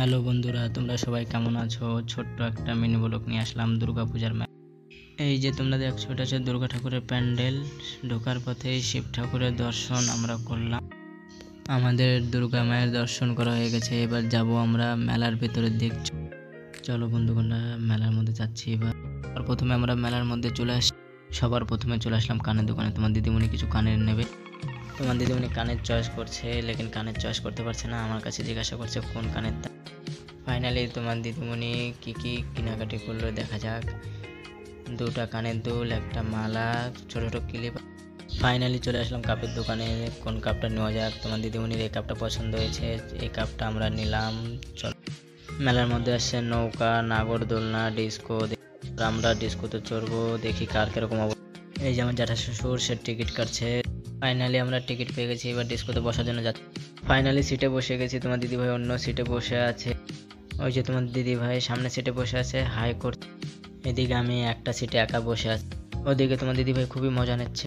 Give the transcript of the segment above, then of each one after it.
Hello বন্ধুরা, তোমরা সবাই কেমন আছো? ছোট্ট একটা মিনি ব্লগ নিয়ে আসলাম দুর্গাপূজার মেলা। এই যে তোমরা দেখছো, এটা হচ্ছে দুর্গা ঠাকুরের প্যান্ডেল। ঢোকার পথে শিব ঠাকুরের দর্শন আমরা করলাম। আমাদের দুর্গা মায়ের দর্শন করা হয়ে গেছে। এবার যাব আমরা মেলার ভেতরের দিক। চলো বন্ধুগণরা, মেলার মধ্যে যাচ্ছি এবার। প্রথমে আমরা মেলার মধ্যে সবার প্রথমে চলে আসলাম কানের দোকানে। তোমার দিদিমণি কিছু কানের নেবে। তোমার দিদিমণি কানের চয়েস করছে, লেকিন কানের চয়েস করতে পারছে না। আমার কাছে জিজ্ঞাসা করছে কোন কানের দাম। ফাইনালি তোমার দিদিমণি কি কেনাকাটি করলো দেখা যাক। দুটা কানের দুল, একটা মালা, ছোট ছোট ক্লিপ। ফাইনালি চলে আসলাম কাপের দোকানে। কোন কাপটা নেওয়া যাক। তোমার দিদিমণির এই কাপটা পছন্দ হয়েছে, এই কাপটা আমরা নিলাম। চল, মেলার মধ্যে আসছে নৌকা, নাগরদোলনা, ডিস্কো। আমরা ডিস্কোতে চড়বো, দেখি কার কিরকম অবস্থা। এই যে আমার জ্যাঠা শ্বশুর, সে টিকিট কাটছে। ফাইনালি আমরা টিকিট পেয়ে গেছি, এবার ডিস্কোতে বসার জন্য যাচ্ছি। ফাইনালি সিটে বসে গেছি। তোমার দিদিভাই অন্য সিটে বসে আছে। ওই যে তোমার দিদিভাই সামনে সিটে বসে আছে, হাই করছে। এদিকে আমি একটা সিটে একা বসে আছি। ওদিকে তোমার দিদিভাই খুবই মজা নিচ্ছে।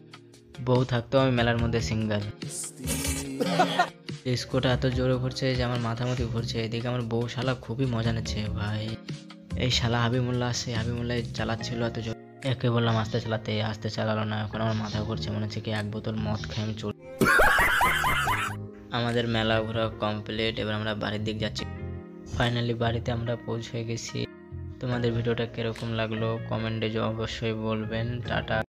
বউ থাকতো আমি মেলার মধ্যে সিঙ্গেল। ডিস্কোটা এত জোরে ঘুরছে যে আমার মাথা মতি ঘুরছে। এদিকে আমার বউ শালা খুবই মজা নিচ্ছে ভাই। এই শালা হাবিবুল্লাহ আছে, হাবিবুল্লাহ চালাচ্ছিল এত জোরে। একে বললাম আস্তে চালাতে, আস্তে চালালো না। এখন আমার মাথা ঘুরছে, মনে হচ্ছে কি এক বোতল মদ খেয়ে আমি চল। আমাদের মেলা ঘোরা কমপ্লিট, এবার আমরা বাড়ির দিক যাচ্ছি। ফাইনালি বাড়িতে আমরা পৌঁছে গেছি। তোমাদের ভিডিওটা কিরকম লাগলো কমেন্টে অবশ্যই বলবেন। টাটা।